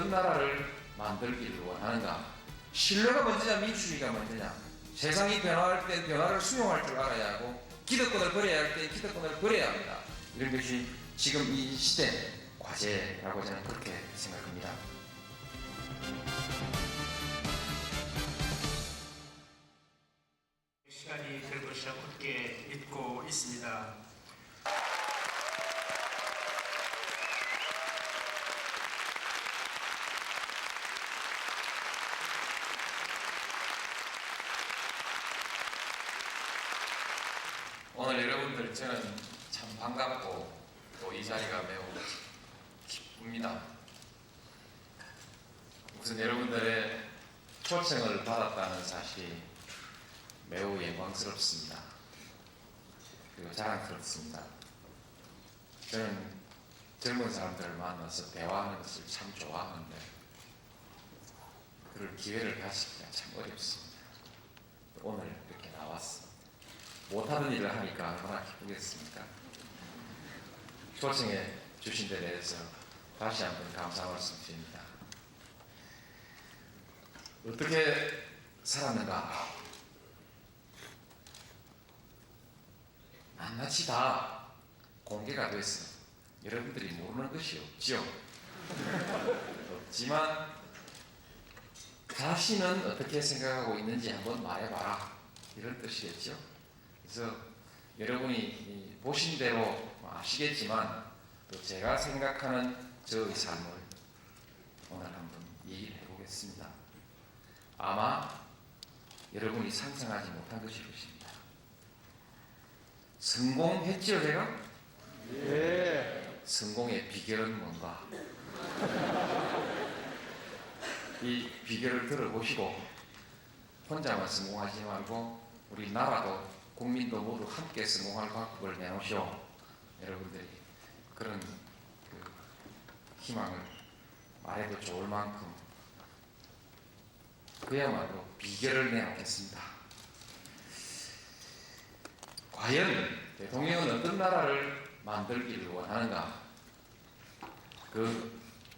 어떤 나라를 만들기를 원하는가? 신뢰가 먼저냐 민주주의가 먼저냐? 세상이 변화할 때 변화를 수용할 줄 알아야 하고 기득권을 버려야 할 때 기득권을 버려야 합니다. 이런 것이 지금 이 시대 과제라고 저는 그렇게 생각합니다. 시간이 될 것이라 굳게 믿고 있습니다. 오늘 여러분들 저는 참 반갑고 또 이 자리가 매우 기쁩니다. 우선 여러분들의 초청을 받았다는 사실이 매우 영광스럽습니다. 그리고 자랑스럽습니다. 저는 젊은 사람들을 만나서 대화하는 것을 참 좋아하는데 그럴 기회를 가지기가 참 어렵습니다. 오늘 이렇게 나왔습니다. 못하는 일을 하니까 얼마나 기쁘겠습니까? 초청해 주신 데 대해서 다시 한번 감사 말씀드립니다. 어떻게 살았는가? 낱낱이 다 공개가 돼서 여러분들이 모르는 것이 없지요. 없지만 자신은 어떻게 생각하고 있는지 한번 말해봐라, 이런 뜻이겠죠. 그래서 여러분이 보신 대로 아시겠지만 또 제가 생각하는 저의 삶을 오늘 한번 얘기를 해보겠습니다. 아마 여러분이 상상하지 못한 것일 것입니다. 성공했지요, 제가? 예. 성공의 비결은 뭔가? 이 비결을 들어보시고 혼자만 성공하지 말고 우리 나라도 국민도 모두 함께 성공할 각국을 내놓으시오. 여러분들이 그런 희망을 말해도 좋을 만큼 그야말로 비결을 내놓겠습니다. 과연 대통령은 어떤 나라를 만들기를 원하는가?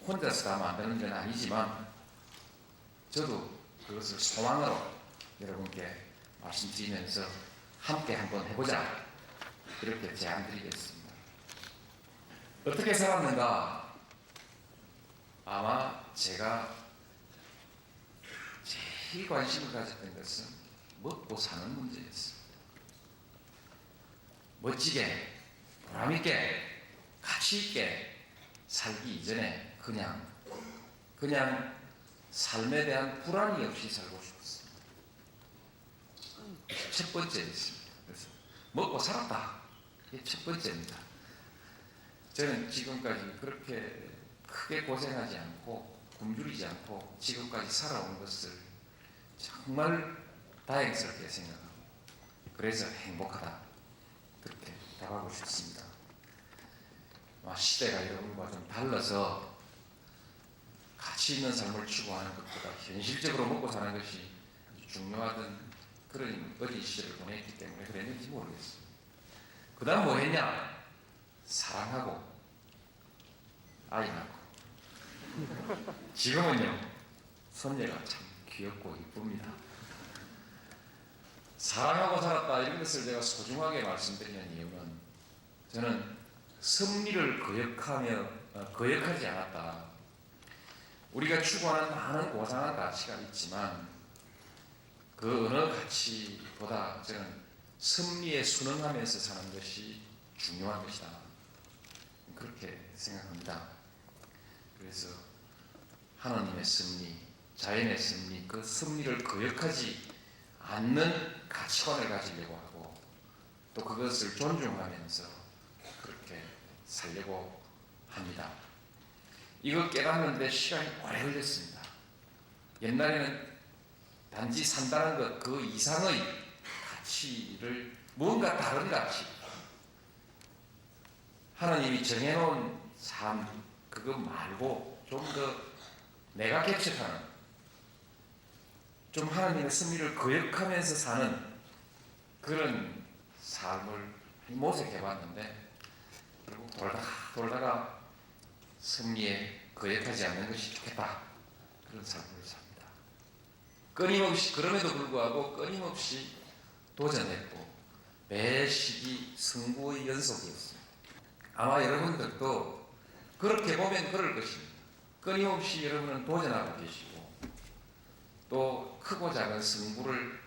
혼자서 다 만드는 건 아니지만 저도 그것을 소망으로 여러분께 말씀드리면서 함께 한번 해보자, 이렇게 제안드리겠습니다. 어떻게 살았는가? 아마 제가 제일 관심을 가졌던 것은 먹고 사는 문제였습니다. 멋지게, 보람있게, 가치있게 살기 이전에 그냥 삶에 대한 불안이 없이 살고 싶었습니다. 첫 번째였습니다. 그래서 먹고 살았다, 이게 첫 번째입니다. 저는 지금까지 그렇게 크게 고생하지 않고 굶주리지 않고 지금까지 살아온 것을 정말 다행스럽게 생각하고 그래서 행복하다, 그렇게 답하고 싶습니다. 시대가 여러분과 좀 달라서 가치 있는 삶을 추구하는 것보다 현실적으로 먹고 사는 것이 중요하던 그런 어린 시절을 보냈기 때문에 그랬는지 모르겠습니다. 그 다음 뭐 했냐? 사랑하고 아이 낳고 지금은요, 손녀가 참 귀엽고 이쁩니다. 사랑하고 살았다, 이런 것을 제가 소중하게 말씀드리는 이유는 저는 섭리를 거역하지 않았다. 우리가 추구하는 많은 고상한 가치가 있지만 그 어느 가치보다 저는 섭리에 순응하면서 사는 것이 중요한 것이다, 그렇게 생각합니다. 그래서 하나님의 섭리, 자연의 섭리, 그 섭리를 거역하지 않는 가치관을 가지려고 하고 또 그것을 존중하면서 그렇게 살려고 합니다. 이거 깨닫는데 시간이 오래 걸렸습니다. 옛날에는 단지 산다는 것 그 이상의 가치를, 뭔가 다른 가치, 하나님이 정해놓은 삶, 그거 말고 좀 더 내가 개척하는, 좀 하나님의 섭리를 거역하면서 사는 그런 삶을 모색해봤는데 결국 돌다가 승리에 거역하지 않는 것이 좋겠다. 그런 삶을 삽니다. 끊임없이 그럼에도 불구하고 끊임없이 도전했고 매 시기 승부의 연속이었습니다. 아마 여러분들도 그렇게 보면 그럴 것입니다. 끊임없이 여러분은 도전하고 계시고 또 크고 작은 승부를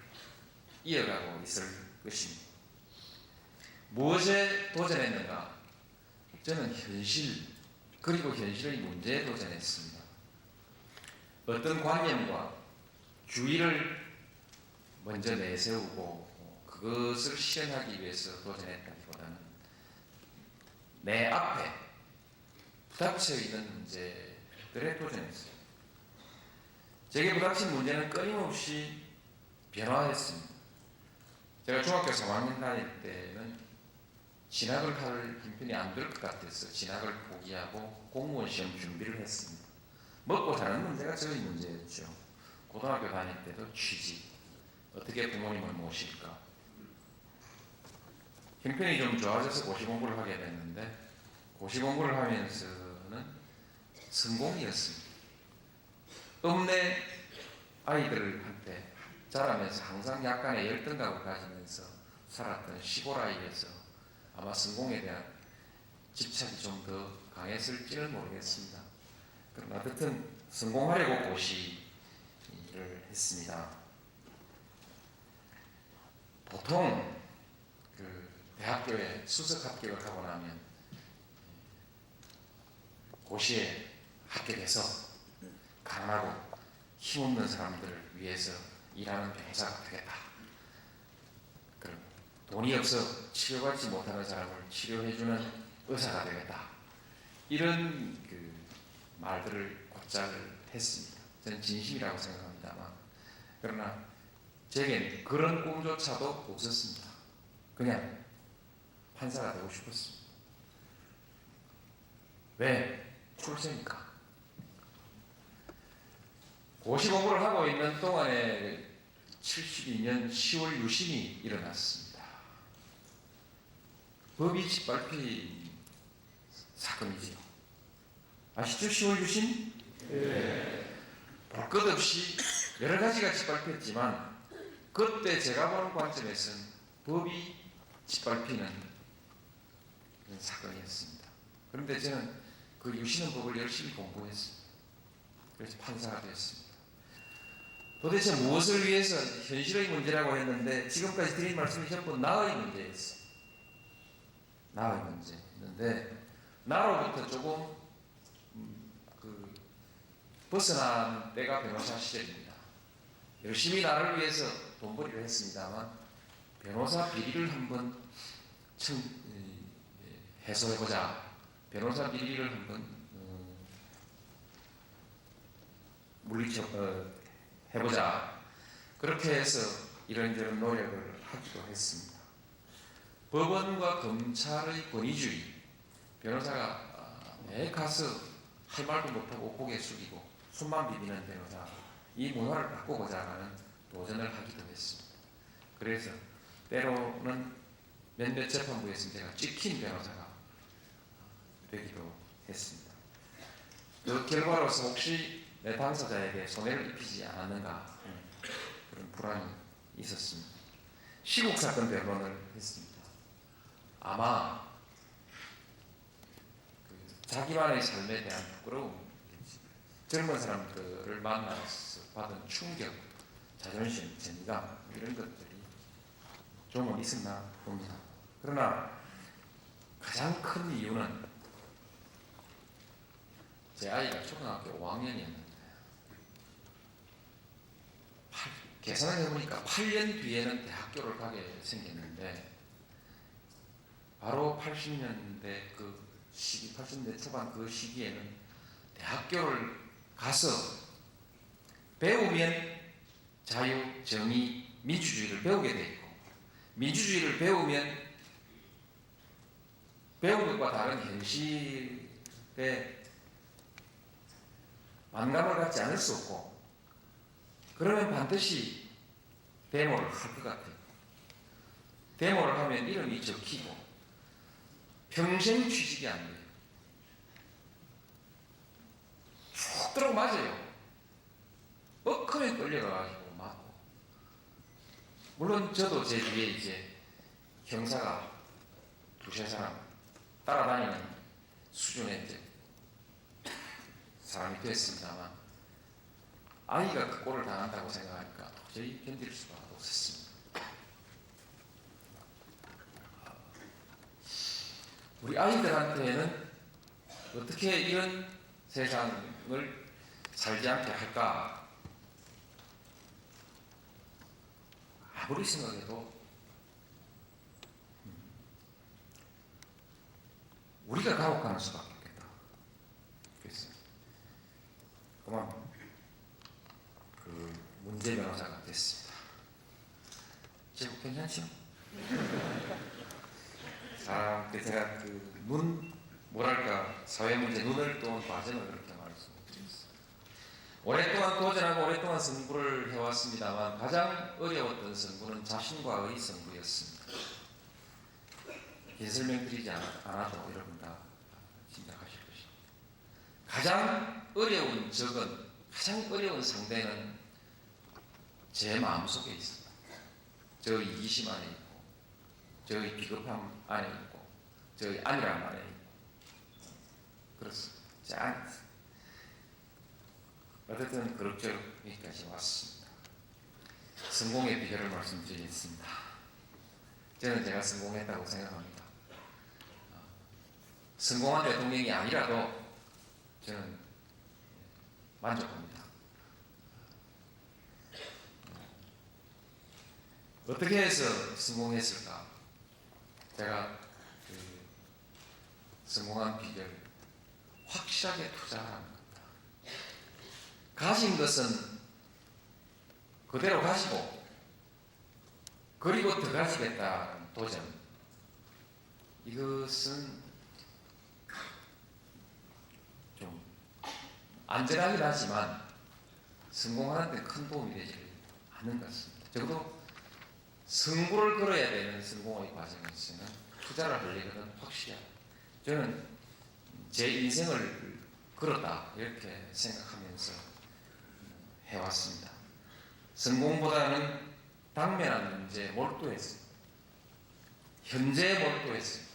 이어가고 있을 것입니다. 무엇에 도전했는가? 저는 현실 그리고 현실의 문제에 도전했습니다. 어떤 관념과 주의를 먼저 내세우고 그것을 실현하기 위해서 도전했다기보다는 내 앞에 부닥쳐 있는 문제들에 도전했어요. 제게 부닥친 문제는 끊임없이 변화했습니다. 제가 중학교 3학년 다닐 때는 진학을 할 형편이 안 될 것 같아서 진학을 포기하고 공무원 시험 준비를 했습니다. 먹고 사는 문제가 저의 문제였죠. 고등학교 다닐 때도 취직, 어떻게 부모님을 모실까. 형편이 좀 좋아져서 고시 공부를 하게 됐는데 고시 공부를 하면서는 성공이었습니다. 읍내 아이들한테 자라면서 항상 약간의 열등감을 가지면서 살았던 시골 아이에서 아마 성공에 대한 집착이 좀 더 강했을지는 모르겠습니다. 그러나 어쨌든 성공하려고 고시를 했습니다. 보통 대학교에 수석 합격을 하고 나면 고시에 합격해서 강하고 힘없는 사람들을 위해서 일하는 변호사가 되겠다. 그럼 돈이 없어 치료받지 못하는 사람을 치료해주는 의사가 되겠다. 이런 말들을 곧잘 했습니다. 저는 진심이라고 생각합니다만 그러나 제겐 그런 꿈조차도 없었습니다. 그냥 판사가 되고 싶었습니다. 왜? 출세니까. 고시 공부를 하고 있는 동안에 72년 10월 유신이 일어났습니다. 법이 짓밟힌 사건이지요. 아시죠? 10월 유신? 네. 볼 것 없이 여러 가지가 짓밟혔지만 그때 제가 보는 관점에서는 법이 짓밟히는 그런 사건이었습니다. 그런데 저는 그 유신은 법을 열심히 공부했습니다. 그래서 판사가 됐습니다. 도대체 무엇을 위해서 현실의 문제라고 했는데 지금까지 드린 말씀이 전부 나의 문제였어요. 나의 문제였는데 나로부터 조금 벗어난 때가 변호사 시절입니다. 열심히 나를 위해서 돈벌이를 했습니다만 변호사 비리를 한번 해소해보자. 변호사 비리를 한번 해보자. 그렇게 해서 이런저런 노력을 하기도 했습니다. 법원과 검찰의 권위주의, 변호사가 매 가서 할 말도 못하고 고개 숙이고 숨만 비비는 변호사, 이 문화를 바꾸고자 하는 도전을 하기도 했습니다. 그래서 때로는 몇몇 재판부에서 제가 찍힌 변호사가 되기도 했습니다. 그 결과로서 혹시 내 당사자에게 손해를 입히지 않았는가 그런 불안이 있었습니다. 시국 사건 변론을 했습니다. 아마 자기만의 삶에 대한 부끄러움, 젊은 사람들을 만나서 받은 충격, 자존심, 정의감 이런 것들이 좀 있었나 봅니다. 그러나 가장 큰 이유는 제 아이가 초등학교 5학년이었는데 계산을 해보니까 8년 뒤에는 대학교를 가게 생겼는데 바로 80년대 그 시기, 80년대 초반 그 시기에는 대학교를 가서 배우면 자유, 정의, 민주주의를 배우게 돼 있고 민주주의를 배우면 배운 것과 다른 현실에 만감을 갖지 않을 수 없고 그러면 반드시 데모를 할 것 같아요. 데모를 하면 이름이 적히고 평생 취직이 안 돼요. 쏙 들어 맞아요. 뻑하면 끌려가가지고 맞고. 물론 저도 제 뒤에 이제 형사가 두세 사람 따라다니는 수준의 이제 사람이 됐습니다만, 아이가 그 꼴을 당한다고 생각하니까 도저히 견딜 수가 없었습니다. 우리 아이들한테는 어떻게 이런 세상을 살지 않게 할까? 아무리 생각해도 우리가 가혹하는 수밖에 없겠다. 그래서 그만 그 문제 변호사가 됐습니다. 제법 괜찮죠? 제가 뭐랄까 사회 문제 눈을 뜬 과정을 그렇게 말씀드렸어요. 오랫동안 도전하고 오랫동안 승부를 해왔습니다만 가장 어려웠던 승부는 자신과의 승부였습니다. 긴 설명드리지 않아도 여러분 다 짐작하실 것입니다. 가장 어려운 적은, 가장 어려운 상대는 제 마음속에 있습니다. 저 이기심 안에 있고, 저의 비겁함 안에 있고, 저의 안일함 안에 있고, 그렇습니다. 제 안에 있습니다. 어쨌든 그럭저럭 여기까지 왔습니다. 성공의 비결을 말씀드리겠습니다. 저는 제가 성공했다고 생각합니다. 성공한 대통령이 아니라도 저는 만족합니다. 어떻게 해서 성공했을까? 제가 성공한 비결, 확실하게 투자하는 겁니다. 가진 것은 그대로 가지고, 그리고 더 가지겠다는 도전, 이것은 좀 안전하긴 하지만 성공하는 데 큰 도움이 되지 않는 것 같습니다. 적어도 승부를 걸어야 되는 성공의 과정에서는 투자를 하려거든 확실해요. 저는 제 인생을 걸었다 이렇게 생각하면서 해왔습니다. 성공보다는 당면한 문제에 몰두했습니다. 현재에 몰두했습니다.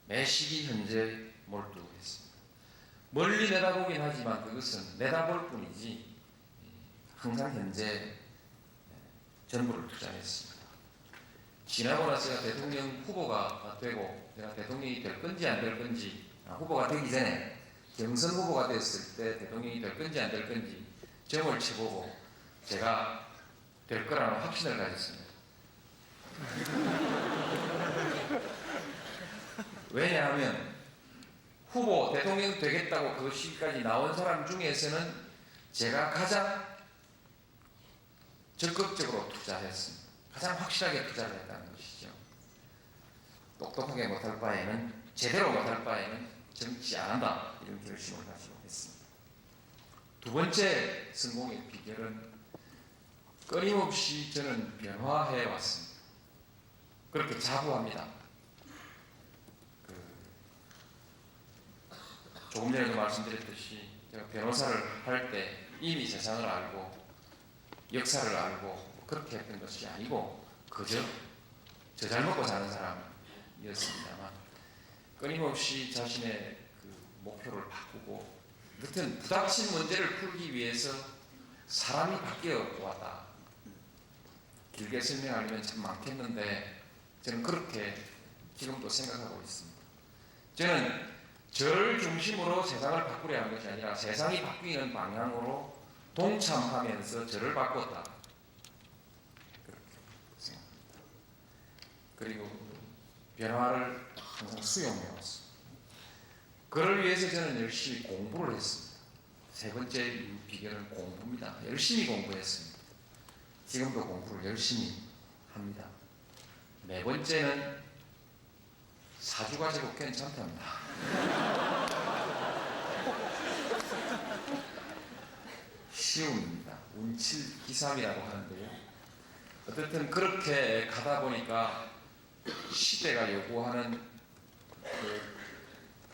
매 시기 현재에 몰두했습니다. 멀리 내다보긴 하지만 그것은 내다볼 뿐이지 항상 현재 전부를 투자했습니다. 지나고 나서 제가 대통령 후보가 되고, 제가 대통령이 될 건지 안 될 건지, 후보가 되기 전에 경선 후보가 됐을 때 대통령이 될 건지 안 될 건지 점을 쳐보고 제가 될 거라는 확신을 가졌습니다. 왜냐하면 후보 대통령 되겠다고 그 시기까지 나온 사람 중에서는 제가 가장 적극적으로 투자했습니다. 가장 확실하게 투자를 했다는 것이죠. 똑똑하게 못할 바에는, 제대로 못할 바에는 정치 안 한다, 이런 결심을 가지고 했습니다. 두 번째 성공의 비결은 끊임없이 저는 변화해 왔습니다. 그렇게 자부합니다. 조금 전에도 말씀드렸듯이 제가 변호사를 할 때 이미 세상을 알고 역사를 알고 그렇게 했던 것이 아니고 그저 저 잘 먹고 사는 사람이었습니다만, 끊임없이 자신의 그 목표를 바꾸고, 여튼 부닥친 문제를 풀기 위해서 사람이 바뀌어 왔다. 길게 설명하려면 참 많겠는데 저는 그렇게 지금도 생각하고 있습니다. 저는 저를 중심으로 세상을 바꾸려 하는 것이 아니라 세상이 바뀌는 방향으로 동참하면서 저를 바꿨다. 그렇게 생각합니다. 그리고 변화를 항상 수용해 왔습니다. 그를 위해서 저는 열심히 공부를 했습니다. 세 번째 비결은 공부입니다. 열심히 공부했습니다. 지금도 공부를 열심히 합니다. 네 번째는 사주가 제법 괜찮답니다. 시움입니다. 운칠기삼이라고 하는데요. 어쨌든 그렇게 가다 보니까 시대가 요구하는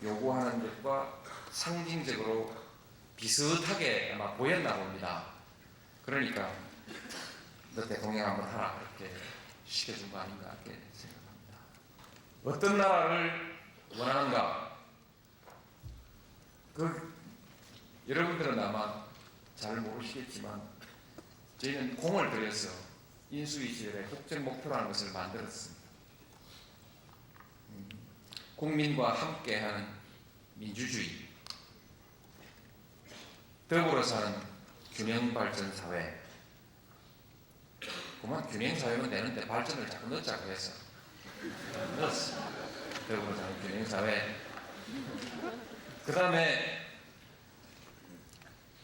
것과 상징적으로 비슷하게 아마 보였나 봅니다. 그러니까 너 대통령 한번 하라 그렇게 시켜준 거 아닌가 이렇게 생각합니다. 어떤 나라를 원하는가? 여러분들은 아마 잘 모르시겠지만 저희는 공을 들여서 인수위 시절에 국정 목표라는 것을 만들었습니다. 국민과 함께하는 민주주의, 더불어 사는 균형발전 사회. 그만 균형사회는 되는데 발전을 자꾸 넣자고 해서 넣었습니다. 더불어 사는 균형사회. 그 다음에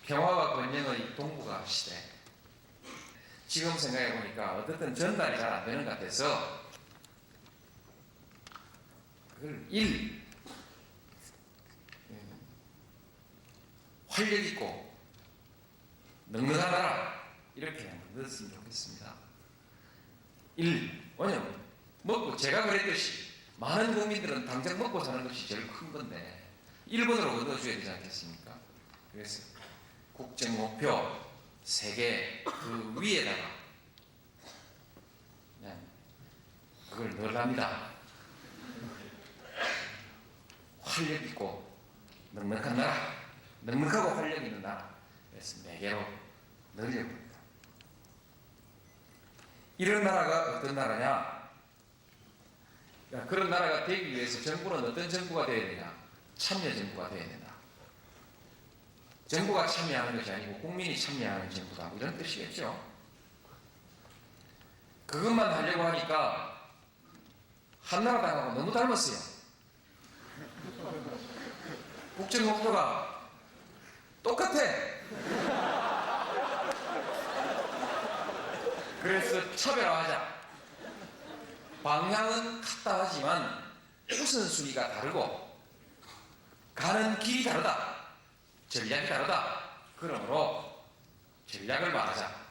평화와 번영의 동북아 시대. 지금 생각해 보니까 어쨌든 전달이 잘 안 되는 것 같아서 그걸 활력 있고 넉넉한 나라 이렇게 만들었으면 좋겠습니다. 왜냐면 먹고 제가 그랬듯이 많은 국민들은 당장 먹고 사는 것이 제일 큰 건데 1번으로 얻어줘야 되지 않겠습니까? 그래서 국정 목표 3개 그 위에다가 그냥 그걸 넣으랍니다. 활력 있고 넉넉한 나라, 넉넉하고 활력 있는 나라. 그래서 4개로 넣으려고 합니다. 이런 나라가 어떤 나라냐? 그런 나라가 되기 위해서 정부는 어떤 정부가 되어야 되냐? 참여 정부가 되어야 된다. 정부가 참여하는 것이 아니고 국민이 참여하는 정부다. 이런 뜻이겠죠. 그것만 하려고 하니까 한나라당하고 너무 닮았어요. 국정 목표가 똑같아. 그래서 차별화하자. 방향은 같다 하지만 우선순위가 다르고 가는 길이 다르다. 전략이 다르다. 그러므로 전략을 말하자.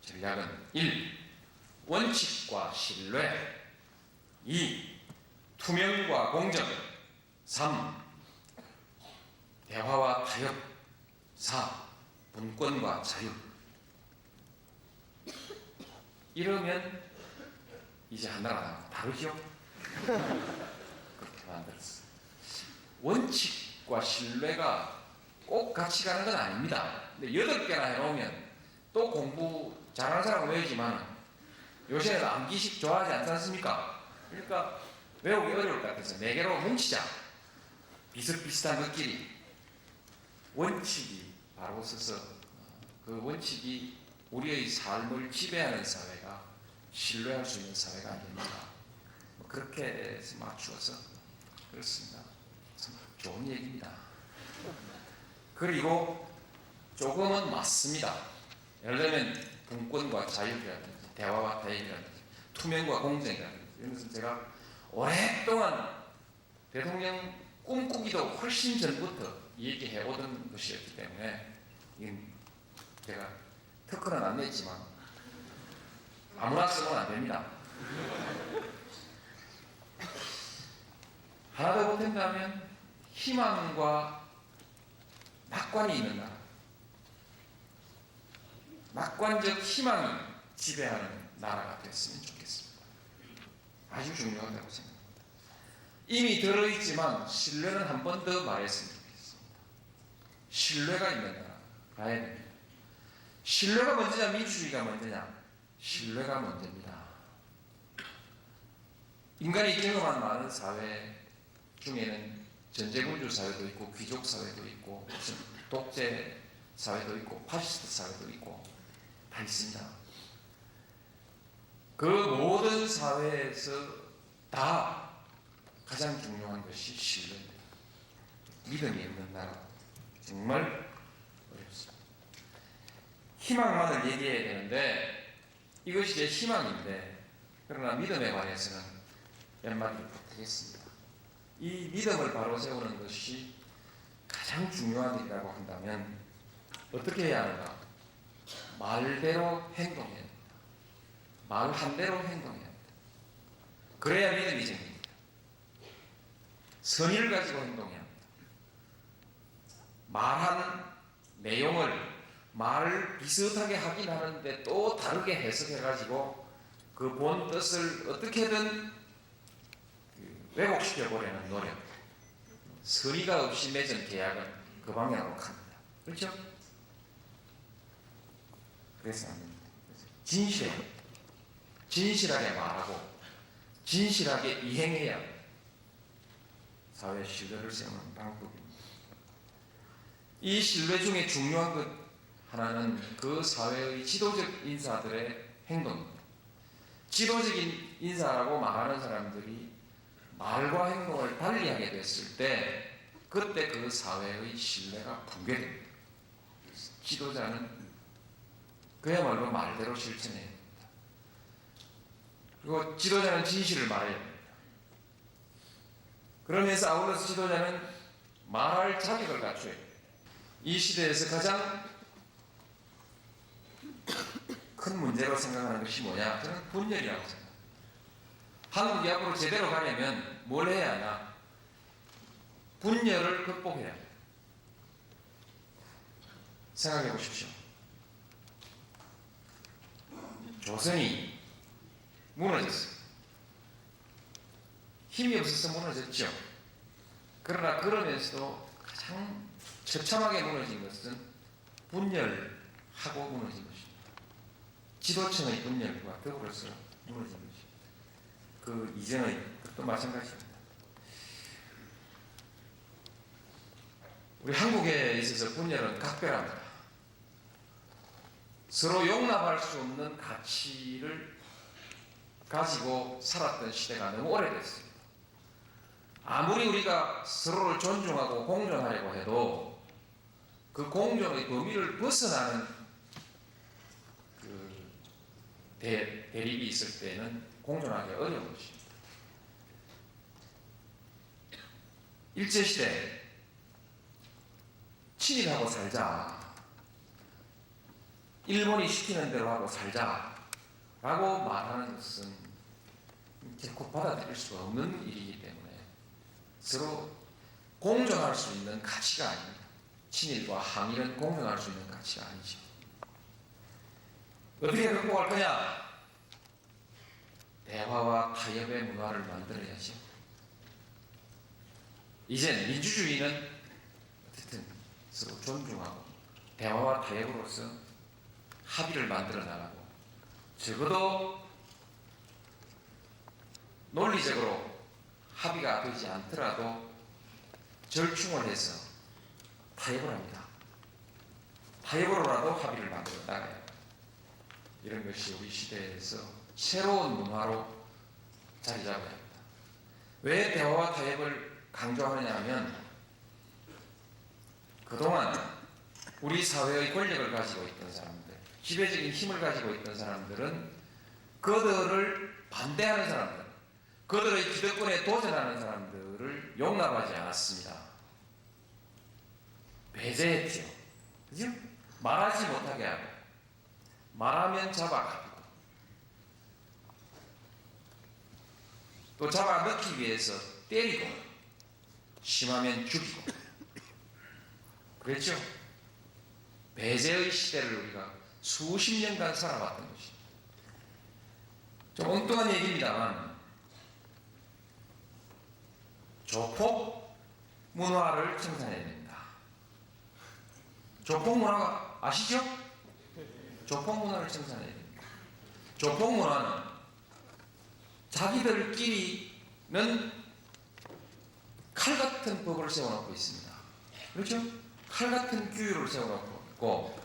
전략은 1. 원칙과 신뢰. 2. 투명과 공정. 3. 대화와 타협. 4. 분권과 자유. 이러면 이제 한나라당 다르죠? 그렇게 만들었어. 원칙과 신뢰가 꼭 같이 가는 건 아닙니다. 근데 8개나 해놓으면 또 공부 잘하는 사람은 외우지만 요새는 암기식 좋아하지 않지 않습니까? 그러니까 외우기 어려울 것 같아서 4개로 뭉치자. 비슷비슷한 것끼리 원칙이 바로 서서 그 원칙이 우리의 삶을 지배하는 사회가 신뢰할 수 있는 사회가 아닙니다. 그렇게 해서 맞추어서 그렇습니다. 참 좋은 얘기입니다. 그리고 조금은 맞습니다. 예를 들면 분권과 자유라든지 대화와 타협이라든지 투명과 공정이라든지 이런 것은 제가 오랫동안 대통령 꿈꾸기도 훨씬 전부터 얘기해 오던 것이었기 때문에 이건 제가 특허는 안 냈지만 아무나 쓰면 안 됩니다. 하나 더 보탠다면 희망과 낙관이 있는 나라. 낙관적 희망이 지배하는 나라가 됐으면 좋겠습니다. 아주 중요하다고 생각합니다. 이미 들어있지만 신뢰는 한 번 더 말했으면 좋겠습니다. 신뢰가 있는 나라 가야 됩니다. 신뢰가 먼저냐 민주주의가 먼저냐? 신뢰가 먼저입니다. 인간이 경험한 많은 사회 중에는 전제군주 사회도 있고 귀족 사회도 있고 무슨 독재 사회도 있고 파시스트 사회도 있고 다 있습니다. 그 모든 사회에서 다 가장 중요한 것이 신뢰입니다. 믿음이 없는 나라 정말 어렵습니다. 희망만을 얘기해야 되는데 이것이 제 희망인데 그러나 믿음에 관해서는 몇 마디를 부탁하겠습니다. 이 믿음을 바로 세우는 것이 가장 중요한 일이라고 한다면 어떻게 해야 하는가? 말대로 행동해야 합니다. 말 한 대로 행동해야 합니다. 그래야 믿음이 생깁니다. 선의를 가지고 행동해야 합니다. 말하는 내용을 말 비슷하게 하긴 하는데 또 다르게 해석해가지고 그 본 뜻을 어떻게든 왜곡시켜 보려는 노력, 선의가 없이 맺은 계약은 그 방향으로 갑니다. 그렇죠? 그래서 안 됩니다. 진실하게 말하고 진실하게 이행해야 사회 신뢰를 세우는 방법입니다. 이 신뢰 중에 중요한 것 하나는 그 사회의 지도적 인사들의 행동입니다. 지도적인 인사라고 말하는 사람들이 말과 행동을 달리하게 됐을 때 그때 그 사회의 신뢰가 붕괴됩니다. 지도자는 그야말로 말대로 실천해야 됩니다. 그리고 지도자는 진실을 말해야 됩니다. 그러면서 아울러서 지도자는 말할 자격을 갖춰야 됩니다. 이 시대에서 가장 큰 문제로 생각하는 것이 뭐냐? 저는 분열이라고 생각합니다. 한국이 앞으로 제대로 가려면 뭘 해야 하나? 분열을 극복해야 합니다. 생각해 보십시오. 조선이 무너졌어요. 힘이 없어서 무너졌죠. 그러나 그러면서도 가장 처참하게 무너진 것은 분열하고 무너진 것입니다. 지도층의 분열과 더불어서 무너진 것입니다. 그 이전의 것도 마찬가지입니다. 우리 한국에 있어서 분열은 각별합니다. 서로 용납할 수 없는 가치를 가지고 살았던 시대가 너무 오래됐습니다. 아무리 우리가 서로를 존중하고 공존하려고 해도 그 공존의 범위를 벗어나는 그 대립이 있을 때는 공존하기 어려운 것입니다. 일제시대 친일하고 살자, 일본이 시키는 대로 하고 살자 라고 말하는 것은 결코 받아들일 수가 없는 일이기 때문에 서로 공존할 수 있는 가치가 아닙니다. 친일과 항일은 공존할 수 있는 가치가 아니죠. 어떻게 극복할 거냐? 대화와 타협의 문화를 만들어야죠. 이젠 민주주의는 어쨌든 서로 존중하고 대화와 타협으로서 합의를 만들어 나가고 적어도 논리적으로 합의가 되지 않더라도 절충을 해서 타협을 합니다. 타협으로라도 합의를 만들어 나가야 합니다. 이런 것이 우리 시대에서 새로운 문화로 자리 잡아야 합니다. 왜 대화와 타협을 강조하느냐 하면 그동안 우리 사회의 권력을 가지고 있던 사람들, 지배적인 힘을 가지고 있던 사람들은 그들을 반대하는 사람들, 그들의 기득권에 도전하는 사람들을 용납하지 않았습니다. 배제했죠. 그죠? 말하지 못하게 하고, 말하면 잡아가고, 또 잡아넣기 위해서 때리고, 심하면 죽이고, 그랬죠? 배제의 시대를 우리가 수십 년간 살아왔던 것입니다. 좀 엉뚱한 얘기입니다만 조폭 문화를 청산해야 됩니다. 조폭 문화가 아시죠? 조폭 문화를 청산해야 됩니다. 조폭 문화는 자기들끼리는 칼 같은 법을 세워놓고 있습니다. 그렇죠? 칼 같은 규율을 세워놓고 있고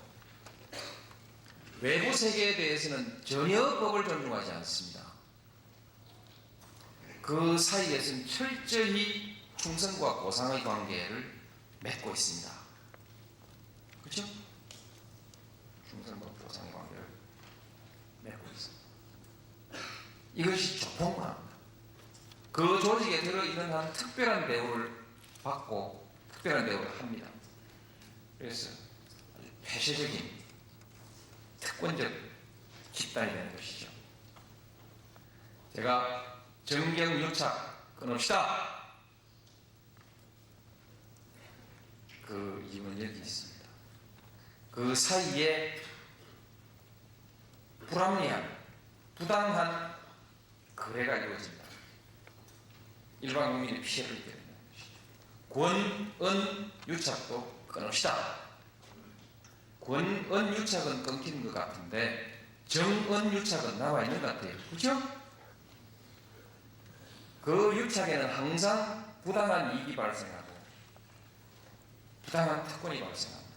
외부 세계에 대해서는 전혀 법을 존중하지 않습니다. 그 사이에서는 철저히 충성과 보상의 관계를 맺고 있습니다. 그렇죠? 충성과 보상의 관계를 맺고 있습니다. 이것이 조폭문화입니다. 그 조직에 들어있는 한 특별한 대우를 받고 특별한 대우를 합니다. 그래서 아주 폐쇄적인 특권적 집단이 되는 것이죠. 제가 정경유착 끊읍시다. 그 이유는 여기 있습니다. 그 사이에 불합리한, 부당한 거래가 이루어진다. 일반 국민의 피해를 입게 된다는 것이죠. 권, 은, 유착도 끊읍시다. 권, 은, 유착은 끊기는 것 같은데 정, 은, 유착은 남아있는 것 같아요. 그죠? 그 유착에는 항상 부당한 이익이 발생하고 부당한 특권이 발생합니다.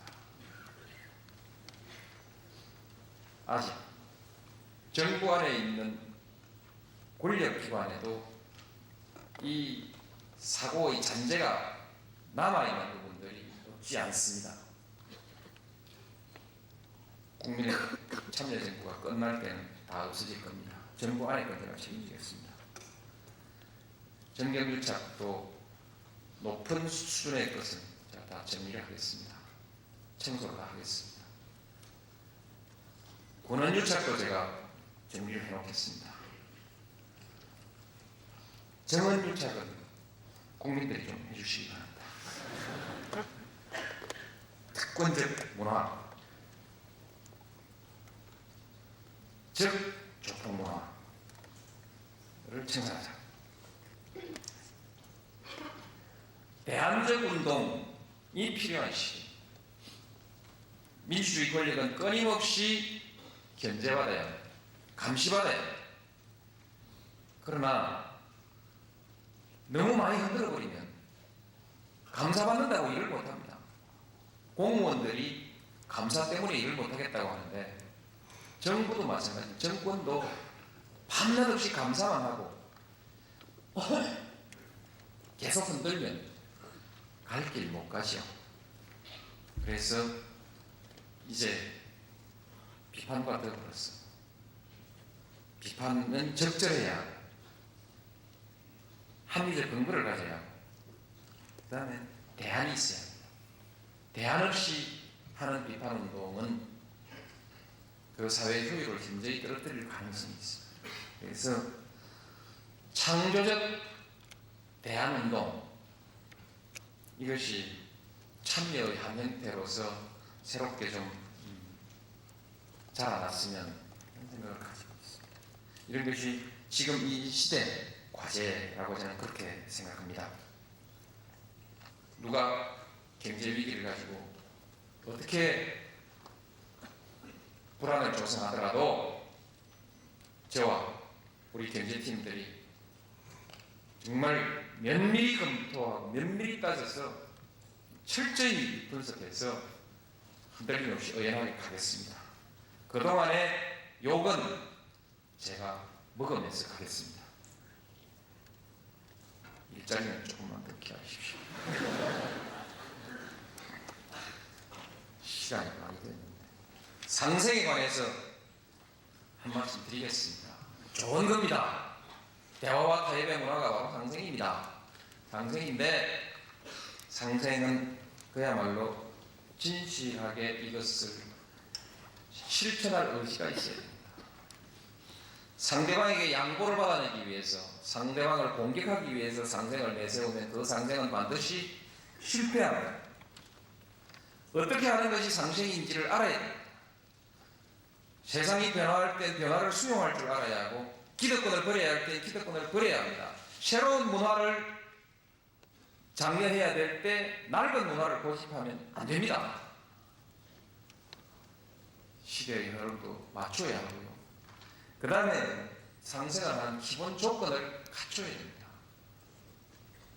아직 정부 안에 있는 권력기관에도 이 사고의 잔재가 남아있는 부분들이 없지 않습니다. 국민의 참여정부가 끝날 때는 다 없어질 겁니다. 정부 안에 건 제가 책임지겠습니다. 정경유착도 높은 수준의 것은 제가 다 정리를 하겠습니다. 청소를 다 하겠습니다. 권한유착도 제가 정리를 해놓겠습니다. 정원유착은 국민들이 좀 해주시기 바랍니다. 특권적 문화, 즉 조폭 문화를 청산하자. 대안적 운동이 필요한 시기. 민주주의 권력은 끊임없이 견제받아야 합니다. 감시받아야 합니다. 그러나 너무 많이 흔들어버리면 감사받는다고 일을 못합니다. 공무원들이 감사 때문에 일을 못하겠다고 하는데 정부도 마찬가지, 정권도 밤낮 없이 감사만 하고 계속 흔들면 갈 길 못 가죠. 그래서 이제 비판과 더불어서 비판은 적절해야 하고 합리적 근거를 가져야 하고 그 다음에 대안이 있어야 합니다. 대안 없이 하는 비판운동은 그 사회의 효율을 현저히 떨어뜨릴 가능성이 있습니다. 그래서 창조적 대안운동, 이것이 참여의 한 형태로서 새롭게 좀 자라났으면 하는 생각을 가지고 있습니다. 이런 것이 지금 이 시대 과제라고 저는 그렇게 생각합니다. 누가 경제 위기를 가지고 어떻게 불안을 조성하더라도 저와 우리 경제팀들이 정말 면밀히 검토하고 면밀히 따져서 철저히 분석해서 흔들림 없이 의연하게 가겠습니다. 그동안의 욕은 제가 먹으면서 가겠습니다. 일자리는 조금만 더 기다리십시오. 시간이 많이 됐는데 상생에 관해서 한 말씀 드리겠습니다. 좋은 겁니다. 대화와 타협의 문화가 바로 상생입니다. 상생인데 상생은 그야말로 진실하게 이것을 실천할 의지가 있어야 됩니다. 상대방에게 양보를 받아내기 위해서, 상대방을 공격하기 위해서 상생을 내세우면 그 상생은 반드시 실패합니다. 어떻게 하는 것이 상생인지를 알아야 됩니다. 세상이 변화할 때 변화를 수용할 줄 알아야 하고 기득권을 버려야 할 때 기득권을 버려야 합니다. 새로운 문화를 장려해야 될 때 낡은 문화를 고집하면 안 됩니다. 시대의 흐름도 맞춰야 하고요. 그 다음에 상생을 하는 기본 조건을 갖춰야 됩니다.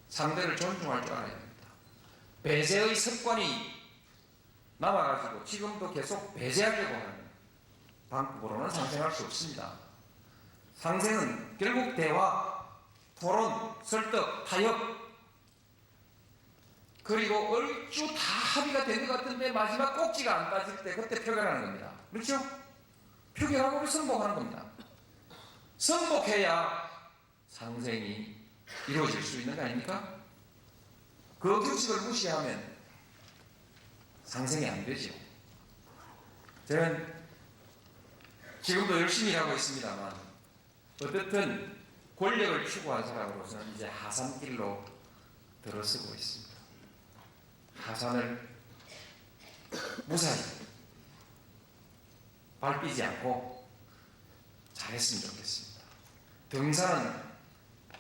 상대를 존중할 줄 알아야 됩니다. 배제의 습관이 남아가지고 지금도 계속 배제하려고 하는 방법으로는 상생할 수 없습니다. 상생은 결국 대화, 토론, 설득, 타협, 그리고 얼추 다 합의가 된 것 같은데 마지막 꼭지가 안 따질 때 그때 표결하는 겁니다. 그렇죠? 표결하고 승복하는 겁니다. 승복해야 상생이 이루어질 수 있는 거 아닙니까? 그 규칙을 무시하면 상생이 안 되죠. 저는 지금도 열심히 일하고 있습니다만 어떻든 권력을 추구한 사람으로서는 이제 하산길로 들어서고 있습니다. 하산을 무사히 밟히지 않고 잘했으면 좋겠습니다. 등산은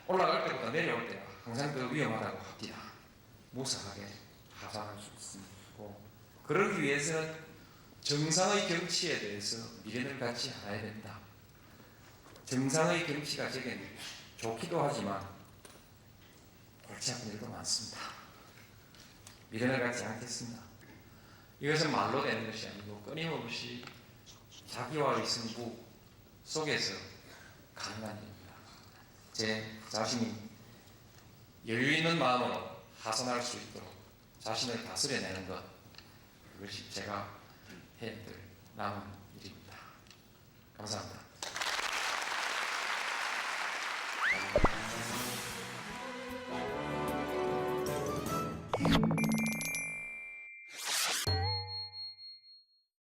올라갈 때보다 내려올 때가 항상 더 위험하다고 합니다. 무사하게 하산할 수 있고, 그러기 위해서는 정상의 경치에 대해서 미련을 갖지 않아야 된다. 정상의 경치가 제겐 좋기도 하지만 골치 아픈 일도 많습니다. 미련을 갖지 않겠습니다. 이것은 말로 되는 것이 아니고 끊임없이 자기와의 승부 속에서 가능한 일입니다. 제 자신이 여유 있는 마음으로 하산할 수 있도록 자신을 다스려내는 것, 그것이 제가 해야 될 남은 일입니다. 감사합니다.